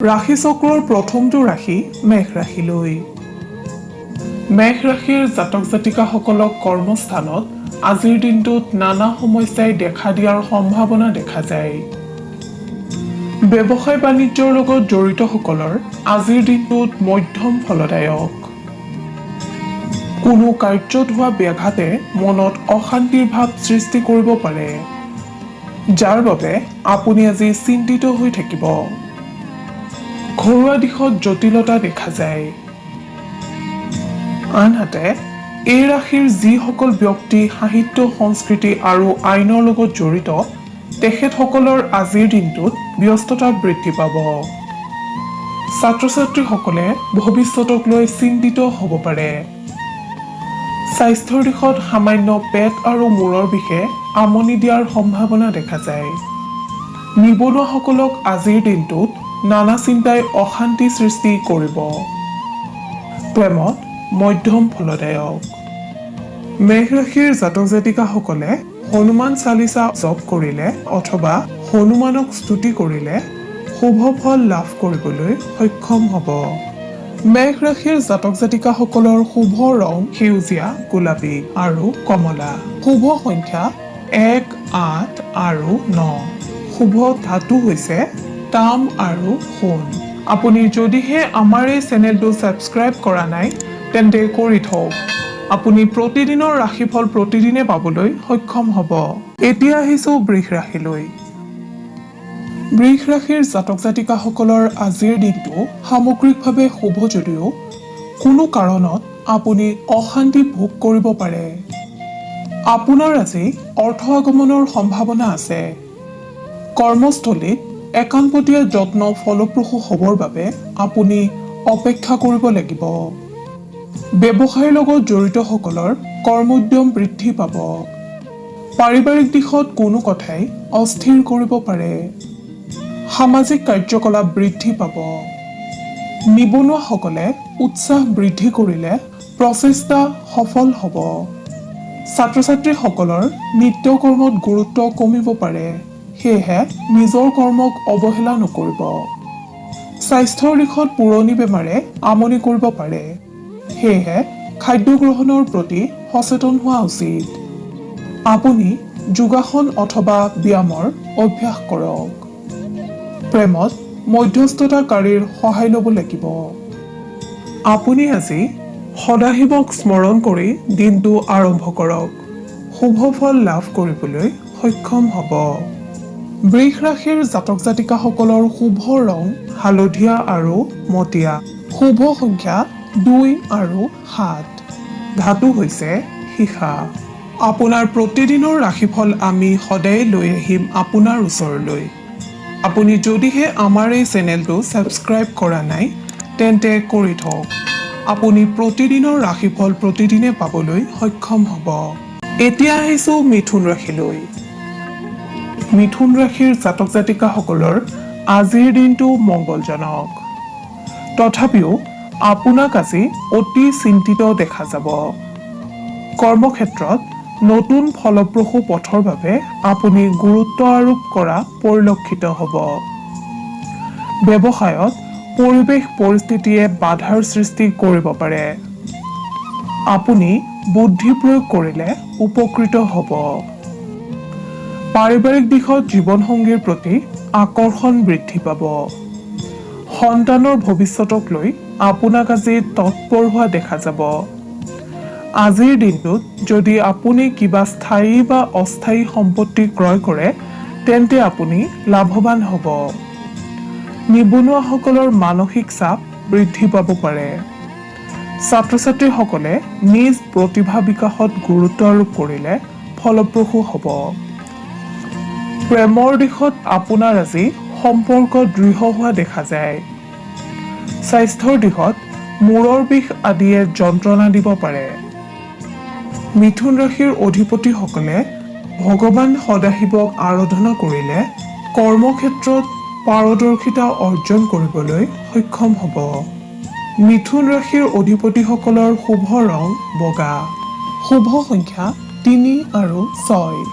ৰাশি চক্ৰৰ প্ৰথমটো ৰাশি মেঘ ৰাশিলৈ। মেঘ ৰাশিৰ জাতক জাতিকাসকলক কৰ্মস্থানত আজিৰ দিনটোত নানা সমস্যাই দেখা দিয়াৰ সম্ভাৱনা দেখা যায়। ব্যৱসায় বাণিজ্যৰ লগত জড়িতসকলৰ আজিৰ দিনটোত মধ্যম ফলদায়ক। কোনো কাৰ্যত হোৱা ব্যাঘাতে মনত অশান্তিৰ ভাৱ সৃষ্টি কৰিব পাৰে, যাৰ বাবে আপুনি আজি চিন্তিত হৈ থাকিব। ঘৰুৱা দিশত জটিলতা দেখা যায়। আনহাতে এই ৰাশিৰ যিসকল ব্যক্তি সাহিত্য সংস্কৃতি আৰু আইনৰ লগত জড়িত তেখেতসকলৰ আজিৰ দিনটোত ব্যস্ততা বৃদ্ধি পাব। ছাত্ৰ ছাত্ৰীসকলে ভৱিষ্যতক লৈ চিন্তিত হ'ব পাৰে। স্বাস্থ্যৰ দিশত সামান্য পেট আৰু মূৰৰ বিষে আমনি দিয়াৰ সম্ভাৱনা দেখা যায়। নিবনুৱাসকলক আজিৰ দিনটোত নানা চিন্তাই অশান্তি সৃষ্টি কৰিব। প্ৰেমত মধ্যম ফলদায়ক। মেঘ ৰাশিৰ জাতক জাতিকাসকলে হনুমান চালিচা জপ কৰিলে অথবা হনুমানক স্তুতি কৰিলে শুভ ফল লাভ কৰিবলৈ সক্ষম হ'ব। মেঘ ৰাশিৰ জাতক জাতিকাসকলৰ শুভ ৰং সেউজীয়া, গোলাপী আৰু কমলা। শুভ সংখ্যা 1, 8 আৰু 9। শুভ ধাতু হৈছে তাম আৰু সোণ। আপুনি যদিহে আমাৰ এই চেনেলটো ছাবস্ক্ৰাইব কৰা নাই তেন্তে কৰি থওক। আপুনি প্ৰতিদিনৰ ৰাশিফল প্ৰতিদিনে পাবলৈ সক্ষম হ'ব। এতিয়া আহিছো বৃষ ৰাশিলৈ। বৃষ ৰাশিৰ জাতক জাতিকাসকলৰ আজিৰ দিনটো সামগ্ৰিকভাৱে শুভ যদিও কোনো কাৰণত আপুনি অশান্তি ভোগ কৰিব পাৰে। আপোনাৰ আজি অৰ্থ আগমনৰ সম্ভাৱনা আছে। কৰ্মস্থলীত একান্তপতীয়া যত্ন ফলপ্ৰসূ হ'বৰ বাবে আপুনি অপেক্ষা কৰিব লাগিব। ব্যৱসায়ৰ লগত জড়িতসকলৰ কৰ্মোদ্যম বৃদ্ধি পাব। পাৰিবাৰিক দিশত কোনো কথাই অস্থিৰ কৰিব পাৰে। সামাজিক কাৰ্যকলাপ বৃদ্ধি পাব। নিবনুৱাসকলে উৎসাহ বৃদ্ধি কৰিলে প্ৰচেষ্টা সফল হ'ব। ছাত্ৰ ছাত্ৰীসকলৰ নিত্য কৰ্মত গুৰুত্ব কমিব পাৰে, সেয়েহে নিজৰ কৰ্মক অৱহেলা নকৰিব। স্বাস্থ্যৰ দিশত পুৰণি বেমাৰে আমনি কৰিব পাৰে, সেয়েহে খাদ্য গ্ৰহণৰ প্ৰতি সচেতন হোৱা উচিত। আপুনি যোগাসন অথবা ব্যায়ামৰ অভ্যাস কৰক। প্ৰেমত মধ্যস্থতাকাৰীৰ সহায় ল'ব লাগিব। আপুনি আজি সদাশিৱক স্মৰণ কৰি দিনটো আৰম্ভ কৰক। শুভ ফল লাভ কৰিবলৈ সক্ষম হ'ব। বৃষ ৰাশিৰ জাতক জাতিকাসকলৰ শুভ ৰং হালধীয়া আৰু মটীয়া। শুভ সংখ্যা 2 আৰু 7। ধাতু হৈছে সীসা। আপোনাৰ প্ৰতিদিনৰ ৰাশিফল আমি সদায় লৈ আহিম আপোনাৰ ওচৰলৈ। আপুনি যদিহে আমাৰ এই চেনেলটো ছাবস্ক্ৰাইব কৰা নাই তেন্তে কৰি থওক। আপুনি প্ৰতিদিনৰ ৰাশিফল প্ৰতিদিনে পাবলৈ সক্ষম হ'ব। এতিয়া আহিছো মিথুন ৰাশিলৈ। মিথুন ৰাশিৰ জাতক জাতিকাসকলৰ আজিৰ দিনটো মংগলজনক। তথাপিও আপোনাক আজি অতি চিন্তিত দেখা যাব। কৰ্মক্ষেত্ৰত নতুন ফলপ্ৰসূ পথৰ বাবে আপুনি গুৰুত্ব আৰোপ কৰা পৰিলক্ষিত হ'ব। ব্যৱসায়ত পৰিৱেশ পৰিস্থিতিয়ে বাধাৰ সৃষ্টি কৰিব পাৰে। আপুনি বুদ্ধি প্ৰয়োগ কৰিলে উপকৃত হ'ব। পাৰিবাৰিক দিশত জীৱনসংগীৰ প্ৰতি আকৰ্ষণ বৃদ্ধি পাব। সন্তানৰ ভৱিষ্যতক লৈ আপোনাক আজি তৎপৰ হোৱা দেখা যাব। আজিৰ দিনটোত যদি আপুনি কিবা স্থায়ী বা অস্থায়ী সম্পত্তি ক্ৰয় কৰে তেন্তে আপুনি লাভৱান হ'ব। নিবনুৱাসকলৰ মানসিক চাপ বৃদ্ধি পাব পাৰে। ছাত্ৰ ছাত্ৰীসকলে নিজ প্ৰতিভা বিকাশত গুৰুত্ব আৰোপ কৰিলে ফলপ্ৰসূ হ'ব। প্ৰেমৰ দিশত আপোনাৰ আজি সম্পৰ্ক দৃঢ় হোৱা দেখা যায়। স্বাস্থ্যৰ দিশত মূৰৰ বিষ আদিয়ে যন্ত্ৰণা দিব পাৰে। মিথুন ৰাশিৰ অধিপতিসকলে ভগৱান সদাশিৱক আৰাধনা কৰিলে কৰ্মক্ষেত্ৰত পাৰদৰ্শিতা অৰ্জন কৰিবলৈ সক্ষম হ'ব। মিথুন ৰাশিৰ অধিপতিসকলৰ শুভ ৰং বগা। শুভ সংখ্যা 3 আৰু 6।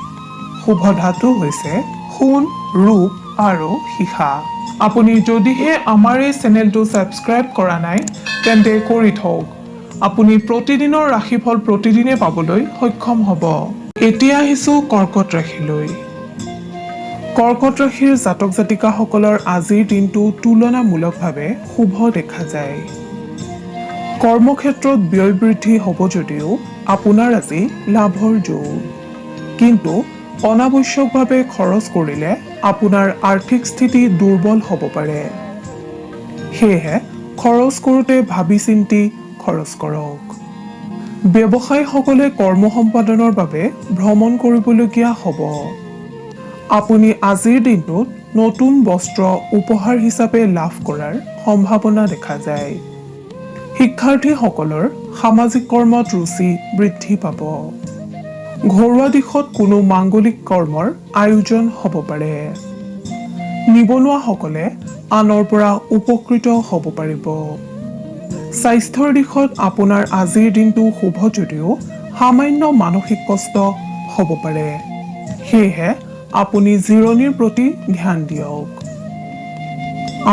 শুভ ধাতু হৈছে সোণ, ৰূপ আৰু সীসা। আপুনি যদিহে আমাৰ এই চেনেলটো ছাবস্ক্ৰাইব কৰা নাই তেন্তে কৰি থওক। আপুনি প্ৰতিদিনৰ ৰাশিফল প্ৰতিদিনে পাবলৈ সক্ষম হ'ব। এতিয়া আহিছোঁ কৰ্কট ৰাশিলৈ। কৰ্কট ৰাশিৰ জাতক জাতিকাসকলৰ আজিৰ দিনটো তুলনামূলকভাৱে শুভ দেখা যায়। কৰ্মক্ষেত্ৰত ব্যয় বৃদ্ধি হ'ব যদিও আপোনাৰ আজি লাভৰ যোগ। কিন্তু অনাৱশ্যকভাৱে খৰচ কৰিলে আপোনাৰ আৰ্থিক স্থিতি দুৰ্বল হ'ব পাৰে। সেয়েহে খৰচ কৰোঁতে ভাবি চিন্তি খৰচ কৰক। ব্যৱসায়ীসকলে কৰ্ম সম্পাদনৰ বাবে ভ্ৰমণ কৰিবলগীয়া হ'ব। আপুনি আজিৰ দিনটোত নতুন বস্ত্ৰ উপহাৰ হিচাপে লাভ কৰাৰ সম্ভাৱনা দেখা যায়। শিক্ষাৰ্থীসকলৰ সামাজিক কৰ্মত ৰুচি বৃদ্ধি পাব। ঘৰুৱা দিশত কোনো মাংগলিক কৰ্মৰ আয়োজন হ'ব পাৰে। নিবনুৱাসকলে আনৰ পৰা উপকৃত হ'ব পাৰিব। স্বাস্থ্যৰ দিশত আপোনাৰ আজিৰ দিনটো শুভ যদিও সামান্য মানসিক কষ্ট হ'ব পাৰে। সেয়েহে আপুনি জিৰণিৰ প্ৰতি ধ্যান দিয়ক।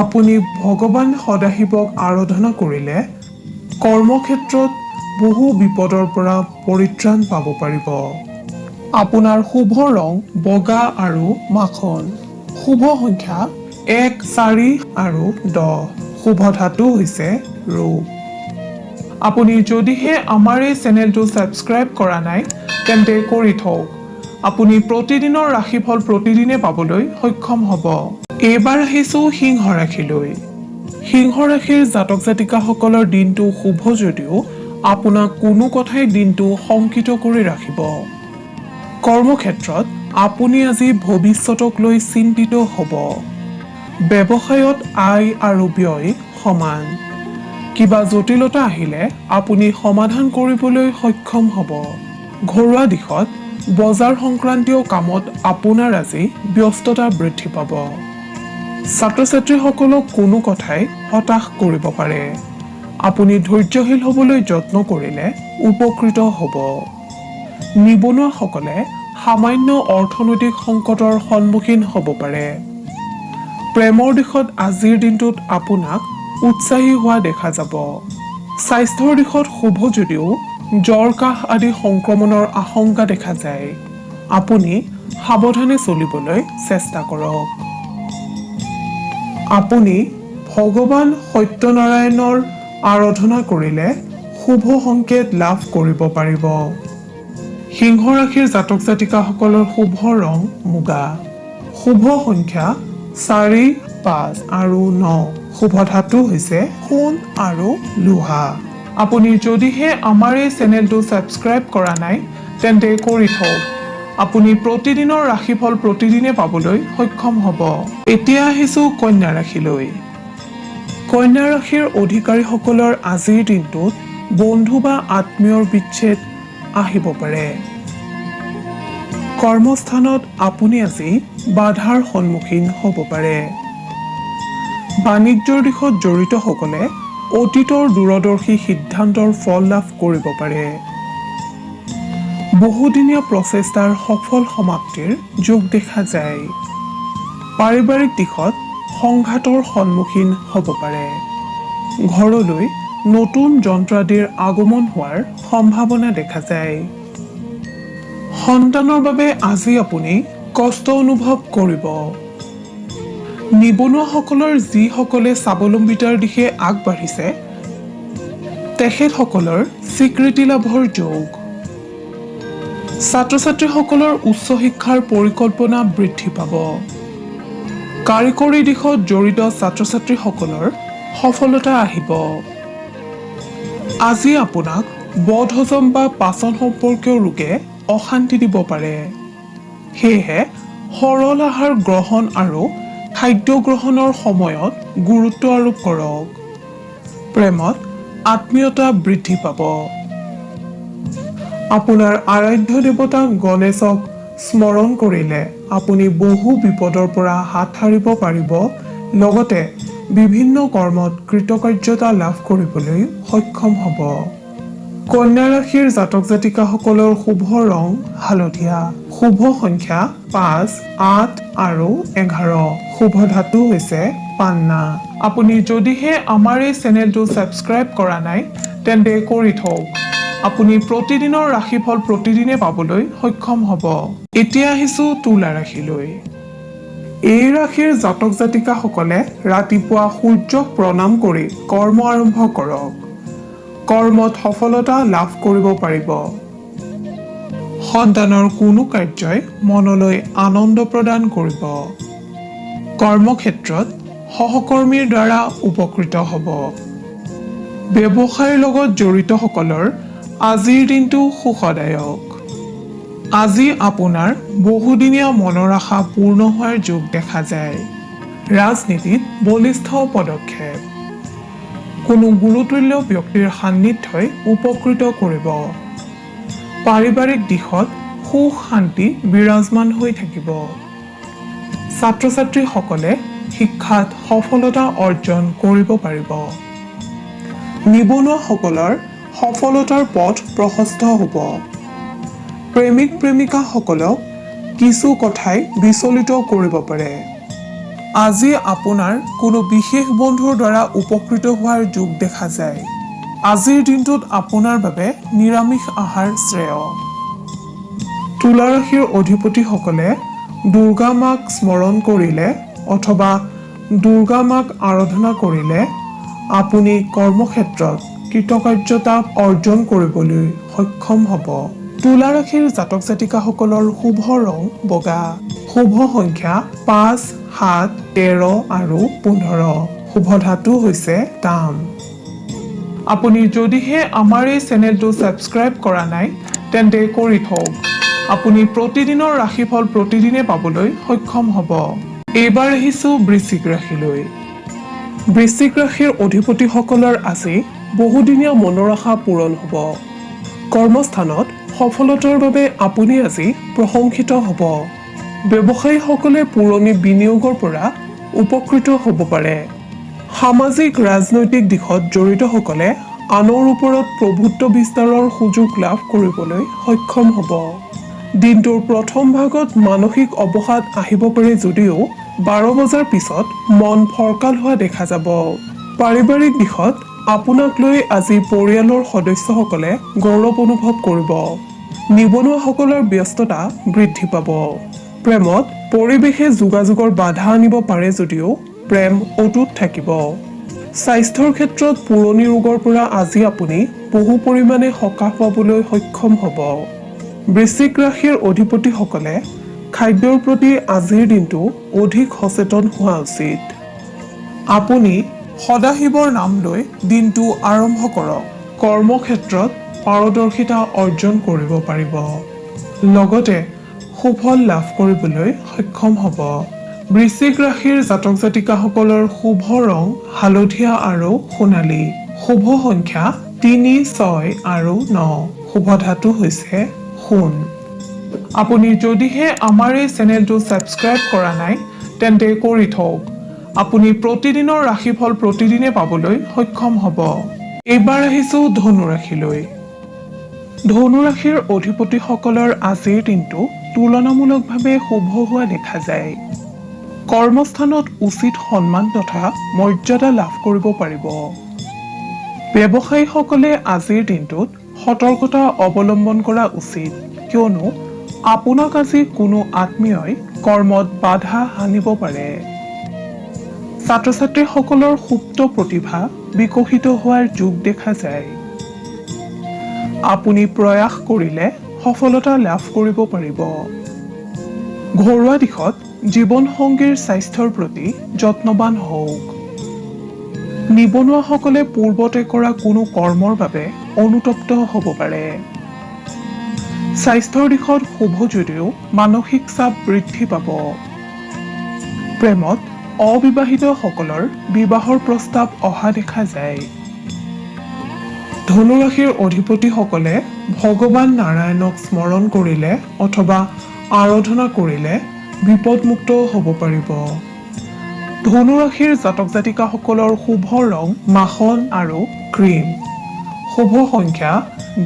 আপুনি ভগৱান সদাশিৱক আৰাধনা কৰিলে কৰ্মক্ষেত্ৰত বহু বিপদৰ পৰা পৰিত্ৰাণ পাব পাৰিব। আপোনাৰ শুভ ৰং বগা আৰু মাখন। শুভ সংখ্যা 1, 4 আৰু 10। শুভ ধাতু হৈছে ৰূপ। আপুনি যদিহে আমাৰ এই চেনেলটো ছাবস্ক্ৰাইব কৰা নাই তেন্তে কৰি থওক। আপুনি প্ৰতিদিনৰ ৰাশিফল প্ৰতিদিনে পাবলৈ সক্ষম হ'ব। এইবাৰ আহিছোঁ সিংহ ৰাশিলৈ। সিংহ ৰাশিৰ জাতক জাতিকাসকলৰ দিনটো শুভ যদিও আপোনাক কোনো কথাই দিনটো শংকিত কৰি ৰাখিব। কৰ্মক্ষেত্ৰত আপুনি আজি ভৱিষ্যতক লৈ চিন্তিত হ'ব। ব্যৱসায়ত আয় আৰু ব্যয় সমান। কিবা জটিলতা আহিলে আপুনি সমাধান কৰিবলৈ সক্ষম হ'ব। ঘৰুৱা দিশত বজাৰ সংক্ৰান্তীয় কামত আপোনাৰ আজি ব্যস্ততা বৃদ্ধি পাব। ছাত্ৰ ছাত্ৰীসকলক কোনো কথাই হতাশ কৰিব পাৰে। আপুনি ধৈৰ্যশীল হ'বলৈ যত্ন কৰিলে উপকৃত হ'ব। নিবনুৱাসকলে সামান্য অৰ্থনৈতিক সংকটৰ সন্মুখীন হ'ব পাৰে। প্ৰেমৰ দিশত আজিৰ দিনটোত আপোনাক উৎসাহী হোৱা দেখা যাব। স্বাস্থ্যৰ দিশত শুভ যদিও জ্বৰ কাহ আদি সংক্ৰমণৰ আশংকা দেখা যায়। আপুনি সাৱধানে চলিবলৈ চেষ্টা কৰক। আপুনি ভগৱান সত্যনাৰায়ণৰ আৰাধনা কৰিলে শুভ সংকেত লাভ কৰিব পাৰিব। সিংহ ৰাশিৰ জাতক জাতিকাসকলৰ শুভ ৰং মুগা। শুভ সংখ্যা 4, 5 আৰু 9। শুভ ধাতু হৈছে সোণ আৰু লোহা। আপুনি যদিহে আমাৰ এই চেনেলটো ছাবস্ক্ৰাইব কৰা নাই তেন্তে কৰি থওক। আপুনি প্ৰতিদিনৰ ৰাশিফল প্ৰতিদিনে পাবলৈ সক্ষম হ'ব। এতিয়া আহিছোঁ কন্যা ৰাশিলৈ। কন্যা ৰাশিৰ অধিকাৰীসকলৰ আজিৰ দিনটোত বন্ধু বা আত্মীয়ৰ বিচ্ছেদ আহিব পাৰে। কৰ্মস্থানত আপুনি আজি বাধাৰ সন্মুখীন হ'ব পাৰে। বাণিজ্যৰ দিশত জড়িতসকলে অতীতৰ দূৰদৰ্শী সিদ্ধান্তৰ ফল লাভ কৰিব পাৰে। বহুদিনীয়া প্ৰচেষ্টাৰ সফল সমাপ্তিৰ যোগ দেখা যায়। পাৰিবাৰিক দিশত সংঘাতৰ সন্মুখীন হ'ব পাৰে। ঘৰলৈ নতুন যন্ত্ৰাদিৰ আগমন হোৱাৰ সম্ভাৱনা দেখা যায়। সন্তানৰ বাবে আজি আপুনি কষ্ট অনুভৱ কৰিব। নিবনুৱাসকলৰ যিসকলে স্বাৱলম্বিতাৰ দিশে আগবাঢ়িছে তেখেতসকলৰ স্বীকৃতি লাভৰ যোগ। ছাত্ৰ ছাত্ৰীসকলৰ উচ্চ শিক্ষাৰ পৰিকল্পনা বৃদ্ধি পাব। কাৰিকৰী দিশত জড়িত ছাত্ৰ ছাত্ৰীসকলৰ সফলতা আহিব। আজি আপোনাক বদহজম বা পাচন সম্পৰ্কীয় ৰোগে অশান্তি দিব পাৰে। সেয়েহে সৰল আহাৰ গ্ৰহণ আৰু খাদ্য গ্ৰহণৰ সময়ত গুৰুত্ব আৰোপ কৰক। প্ৰেমত আত্মীয়তা বৃদ্ধি পাব। আপোনাৰ আৰাধ্য দেৱতা গণেশক স্মৰণ কৰিলে আপুনি বহু বিপদৰ পৰা হাত সাৰিব পাৰিব। লগতে বিভিন্ন কৰ্মত কৃতকাৰ্যতা লাভ কৰিবলৈ সক্ষম হ'ব। কন্যা ৰাশিৰ জাতক জাতিকাসকলৰ শুভ ৰং হালধীয়া। শুভ সংখ্যা 5, 8 আৰু 11। শুভ ধাতু হৈছে পান্না। আপুনি যদিহে আমাৰ এই চেনেলটো ছাবস্ক্ৰাইব কৰা নাই তেন্তে কৰি থওক। আপুনি প্ৰতিদিনৰ ৰাশিফল প্ৰতিদিনে পাবলৈ সক্ষম হ'ব। এতিয়া আহিছো তুলা ৰাশিলৈ। এই ৰাশিৰ জাতক জাতিকাসকলে ৰাতিপুৱা সূৰ্যক প্ৰণাম কৰি কৰ্ম আৰম্ভ কৰক। কৰ্মত সফলতা লাভ কৰিব পাৰিব। সন্তানৰ কোনো কাৰ্যই মনলৈ আনন্দ প্ৰদান কৰিব। কৰ্মক্ষেত্ৰত সহকৰ্মীৰ দ্বাৰা উপকৃত হ'ব। ব্যৱসায়ৰ লগত জড়িতসকলৰ আজিৰ দিনটো সুখদায়ক। আজি আপোনাৰ বহুদিনীয়া মনৰ আশা পূৰ্ণ হোৱাৰ যোগ দেখা যায়। ৰাজনীতিত বলিষ্ঠ পদক্ষেপ। কোনো গুৰুতুল্য ব্যক্তিৰ সান্নিধ্যই উপকৃত কৰিব। পাৰিবাৰিক দিশত সুখ শান্তি বিৰাজমান হৈ থাকিব। ছাত্ৰ ছাত্ৰীসকলে শিক্ষাত সফলতা অৰ্জন কৰিব পাৰিব। নিবনুৱাসকলৰ সফলতাৰ পথ প্ৰশস্ত হ'ব। প্ৰেমিক প্ৰেমিকাসকলক কিছু কথাই বিচলিত কৰিব পাৰে। আজি আপোনাৰ কোনো বিশেষ বন্ধুৰ দ্বাৰা উপকৃত হোৱাৰ যোগ দেখা যায়। আজিৰ দিনটোত আপোনাৰ বাবে নিৰামিষ আহাৰ শ্ৰেয়। তুলা ৰাশিৰ অধিপতিসকলে দুৰ্গা মাক স্মৰণ কৰিলে অথবা দুৰ্গা মাক আৰাধনা কৰিলে আপুনি কৰ্মক্ষেত্ৰত কৃতকাৰ্যতা অৰ্জন কৰিবলৈ সক্ষম হ'ব। তুলা ৰাশিৰ জাতক জাতিকাসকলৰ শুভ ৰং বগা। শুভ সংখ্যা 5, 7, 13 আৰু 15। শুভ ধাতু হৈছে তাম। আপুনি যদিহে আমাৰ এই চেনেলটো ছাবস্ক্ৰাইব কৰা নাই তেন্তে কৰি থওক। আপুনি প্ৰতিদিনৰ ৰাশিফল প্ৰতিদিনে পাবলৈ সক্ষম হ'ব। এইবাৰ আহিছো বৃশ্চিক ৰাশিলৈ। বৃশ্চিক ৰাশিৰ অধিপতিসকলৰ আজি বহুদিনীয়া মনৰ আশা পূৰণ হ'ব। কৰ্মস্থানত সফলতাৰ বাবে আপুনি আজি প্ৰশংসিত হ'ব। ব্যৱসায়ীসকলে পুৰণি বিনিয়োগৰ পৰা উপকৃত হ'ব পাৰে। সামাজিক ৰাজনৈতিক দিশত জড়িতসকলে আনৰ ওপৰত প্ৰভুত্ব বিস্তাৰৰ সুযোগ লাভ কৰিবলৈ সক্ষম হ'ব। দিনটোৰ প্ৰথম ভাগত মানসিক অৱসাদ আহিব পাৰে যদিও 12 বজাৰ পিছত মন ফৰকাল হোৱা দেখা যাব। পাৰিবাৰিক দিশত আপোনাক লৈ আজি পৰিয়ালৰ সদস্যসকলে গৌৰৱ অনুভৱ কৰিব। নিবনুৱাসকলৰ ব্যস্ততা বৃদ্ধি পাব। প্ৰেমত পৰিৱেশে যোগাযোগৰ বাধা আনিব পাৰে যদিও প্ৰেম অটুট থাকিব। স্বাস্থ্যৰ ক্ষেত্ৰত পুৰণি ৰোগৰ পৰা আজি আপুনি বহু পৰিমাণে সকাহ পাবলৈ সক্ষম হ'ব। বৃশ্চিক ৰাশিৰ অধিপতিসকলে খাদ্যৰ প্ৰতি আজিৰ দিনটো অধিক সচেতন হোৱা উচিত। আপুনি সদাশিৱৰ নাম লৈ দিনটো আৰম্ভ কৰক। কৰ্মক্ষেত্ৰত পাৰদৰ্শিতা অৰ্জন কৰিব পাৰিব। লগতে সুফল লাভ কৰিবলৈ সক্ষম হ'ব। বৃশ্চিক ৰাশিৰ জাতক জাতিকাসকলৰ শুভ ৰং হালধীয়া আৰু সোণালী। শুভ সংখ্যা 3, 6 আৰু 9। শুভ ধাতু হৈছে সোণ। আপুনি যদিহে আমাৰ এই চেনেলটো ছাবস্ক্ৰাইব কৰা নাই তেন্তে কৰি থওক। আপুনি প্ৰতিদিনৰ ৰাশিফল প্ৰতিদিনে পাবলৈ সক্ষম হ'ব। এইবাৰ আহিছো ধনু ৰাশিলৈ। ধনু ৰাশিৰ অধিপতিসকলৰ আজিৰ দিনটো তুলনামূলকভাৱে শুভ হোৱা দেখা যায়। কৰ্মস্থানত উচিত সন্মান তথা মৰ্যাদা লাভ কৰিব পাৰিব। ব্যৱসায়ীসকলে আজিৰ দিনটোত সতৰ্কতা অৱলম্বন কৰা উচিত, কিয়নো আপোনাক আজি কোনো আত্মীয়ই কৰ্মত বাধা আনিব পাৰে। ছাত্ৰ ছাত্ৰীসকলৰ সুপ্ত প্ৰতিভা বিকশিত হোৱাৰ যোগ দেখা যায়। আপুনি প্ৰয়াস কৰিলে সফলতা লাভ কৰিব পাৰিব। ঘৰুৱা দিশত জীৱনসংগীৰ স্বাস্থ্যৰ প্ৰতি যত্নৱান হওক। নিবনুৱাসকলে পূৰ্বতে কৰা কোনো কৰ্মৰ বাবে অনুতপ্ত হ'ব পাৰে। স্বাস্থ্যৰ দিশত শুভ যদিও মানসিক চাপ বৃদ্ধি পাব। প্ৰেমত অবিবাহিতসকলৰ বিবাহৰ প্ৰস্তাৱ অহা দেখা যায়। ধনু ৰাশিৰ অধিপতিসকলে ভগৱান নাৰায়ণক স্মৰণ কৰিলে অথবা আৰাধনা কৰিলে বিপদমুক্ত হ'ব পাৰিব। ধনু ৰাশিৰ জাতক জাতিকাসকলৰ শুভ ৰং মাখন আৰু ক্ৰীম। শুভ সংখ্যা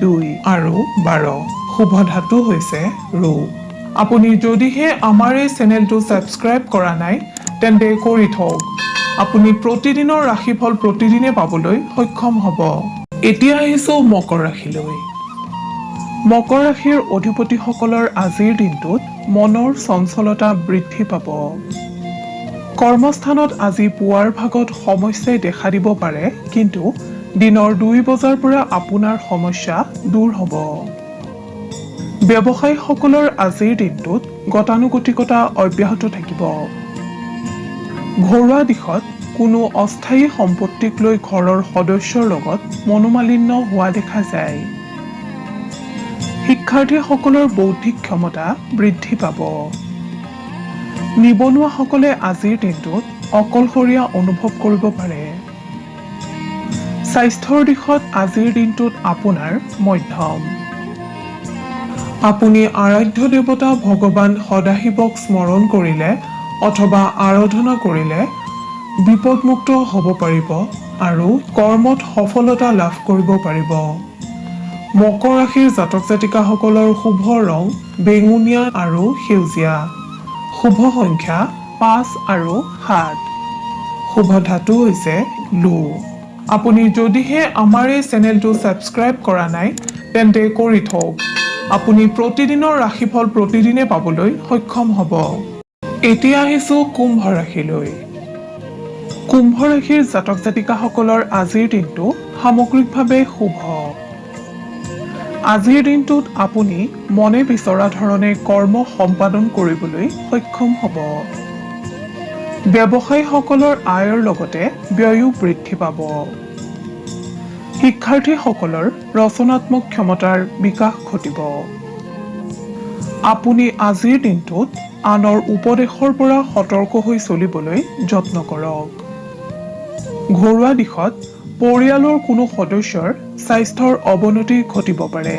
2 আৰু 12। শুভ ধাতু হৈছে ৰূপ। আপুনি যদিহে আমাৰ এই চেনেলটো ছাবস্ক্ৰাইব কৰা নাই তেন্তে কৰি থওক। আপুনি প্ৰতিদিনৰ ৰাশিফল প্ৰতিদিনে পাবলৈ সক্ষম হ'ব। এতিয়া আহিছোঁ মকৰ ৰাশিলৈ। মকৰ ৰাশিৰ অধিপতিসকলৰ আজিৰ দিনটোত মনৰ চঞ্চলতা বৃদ্ধি পাব। কৰ্মস্থানত আজি পুৱাৰ ভাগত সমস্যাই দেখা দিব পাৰে, কিন্তু দিনৰ 2 বজাৰ পৰা আপোনাৰ সমস্যা দূৰ হ'ব। ব্যৱসায়ীসকলৰ আজিৰ দিনটোত গতানুগতিকতা অব্যাহত থাকিব। ঘৰুৱা দিশত কোনো অস্থায়ী সম্পত্তিক লৈ ঘৰৰ সদস্যৰ লগত মনোমালিন্য হোৱা দেখা যায়। শিক্ষাৰ্থীসকলৰ বৌদ্ধিক ক্ষমতা বৃদ্ধি পাব। নিবনুৱাসকলে আজিৰ দিনটোত অকলশৰীয়া অনুভৱ কৰিব পাৰে। স্বাস্থ্যৰ দিশত আজিৰ দিনটোত আপোনাৰ মধ্যম। আপুনি আৰাধ্য দেৱতা ভগৱান সদাশিৱক স্মৰণ কৰিলে অথবা আৰাধনা কৰিলে বিপদমুক্ত হ'ব পাৰিব আৰু কৰ্মত সফলতা লাভ কৰিব পাৰিব। মকৰ ৰাশিৰ জাতক জাতিকাসকলৰ শুভ ৰং বেঙুনীয়া আৰু সেউজীয়া। শুভ সংখ্যা 5 আৰু 7। শুভ ধাতু হৈছে লো। আপুনি যদিহে আমাৰ এই চেনেলটো ছাবস্ক্ৰাইব কৰা নাই তেন্তে কৰি থওক। আপুনি প্ৰতিদিনৰ ৰাশিফল প্ৰতিদিনে পাবলৈ সক্ষম হ'ব। এতিয়া আহিছোঁ কুম্ভ ৰাশিলৈ। কুম্ভ ৰাশিৰ জাতক জাতিকাসকলৰ আজিৰ দিনটো সামগ্ৰিকভাৱে শুভ। আজিৰ দিনটোত আপুনি মনে বিচৰা ধৰণে কৰ্ম সম্পাদন কৰিবলৈ সক্ষম হ'ব। ব্যৱসায়ীসকলৰ আয়ৰ লগতে ব্যয়ো বৃদ্ধি পাব। শিক্ষাৰ্থীসকলৰ ৰচনাত্মক ক্ষমতাৰ বিকাশ ঘটিব। আপুনি আজিৰ দিনটোত আনৰ উপদেশৰ পৰা সতৰ্ক হৈ চলিবলৈ যত্ন কৰক। ঘৰুৱা দিশত পৰিয়ালৰ কোনো সদস্যৰ স্বাস্থ্যৰ অৱনতি ঘটিব পাৰে।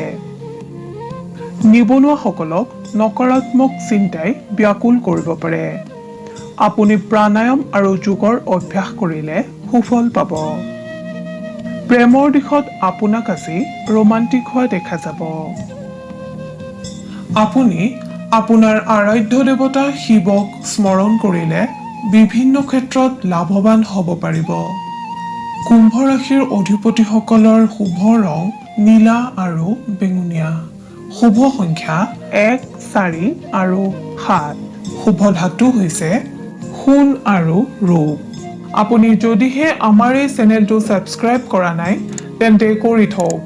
নিবনুৱাসকলক নকাৰাত্মক চিন্তাই ব্যাকুল কৰিব পাৰে। আপুনি প্ৰাণায়াম আৰু যোগৰ অভ্যাস কৰিলে সুফল পাব। প্ৰেমৰ দিশত আপোনাক আজি ৰোমান্টিক হোৱা দেখা যাব। আপুনি আপোনাৰ আৰাধ্য দেৱতা শিৱক স্মৰণ কৰিলে বিভিন্ন ক্ষেত্ৰত লাভৱান হ'ব পাৰিব। কুম্ভ ৰাশিৰ অধিপতিসকলৰ শুভ ৰং নীলা আৰু বেঙুনীয়া। শুভ সংখ্যা 1, 4 আৰু 7। শুভ ধাতু হৈছে সোণ আৰু ৰূপ। আপুনি যদিহে আমাৰ এই চেনেলটো ছাবস্ক্ৰাইব কৰা নাই তেন্তে কৰি থওক।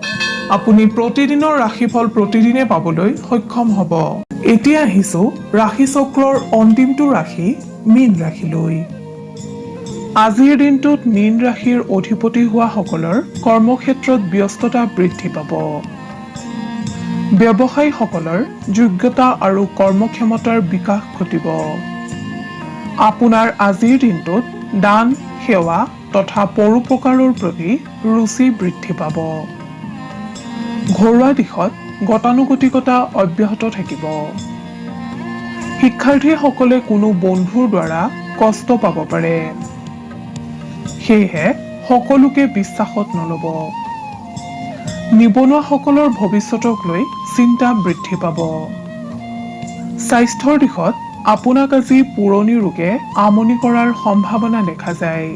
আপুনি প্ৰতিদিনৰ ৰাশিফল প্ৰতিদিনে পাবলৈ সক্ষম হ'ব। এতিয়া আহিছোঁ ৰাশিচক্ৰৰ অন্তিমটো ৰাশি মীন ৰাশিলৈ। আজিৰ দিনটোত মীন ৰাশিৰ অধিপতি হোৱাসকলৰ কৰ্মক্ষেত্ৰত ব্যস্ততা বৃদ্ধি পাব। ব্যৱসায়ীসকলৰ যোগ্যতা আৰু কৰ্মক্ষমতাৰ বিকাশ ঘটিব। আপোনাৰ আজিৰ দিনটোত দান সেৱা তথা পৰোপকাৰৰ প্ৰতি ৰুচি বৃদ্ধি পাব। ঘৰুৱা দিশত গতানুগতিকতা অব্যাহত থাকিব। শিক্ষাৰ্থীসকলে কোনো বন্ধুৰ দ্বাৰা কষ্ট পাব পাৰে। সেয়েহে সকলোকে বিশ্বাসত নল'ব। নিবনুৱাসকলৰ ভৱিষ্যতক লৈ চিন্তা বৃদ্ধি পাব। স্বাস্থ্যৰ দিশত আপোনাক আজি পুৰণি ৰোগে আমনি কৰাৰ সম্ভাৱনা দেখা যায়।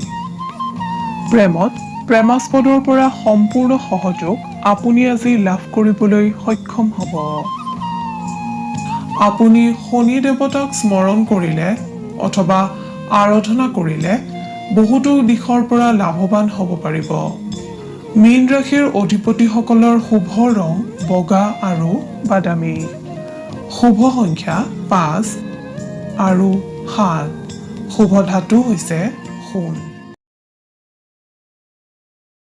প্ৰেমত প্ৰেমাস্পদৰ পৰা সম্পূৰ্ণ সহযোগ আপুনি আজি লাভ কৰিবলৈ সক্ষম হ'ব। আপুনি শনি দেৱতাক স্মৰণ কৰিলে অথবা আৰাধনা কৰিলে বহুতো দিশৰ পৰা লাভৱান হ'ব পাৰিব। মীন ৰাশিৰ অধিপতিসকলৰ শুভ ৰং বগা আৰু বাদামী। শুভ সংখ্যা 5 আৰু 7। শুভ ধাতু হৈছে সোণ।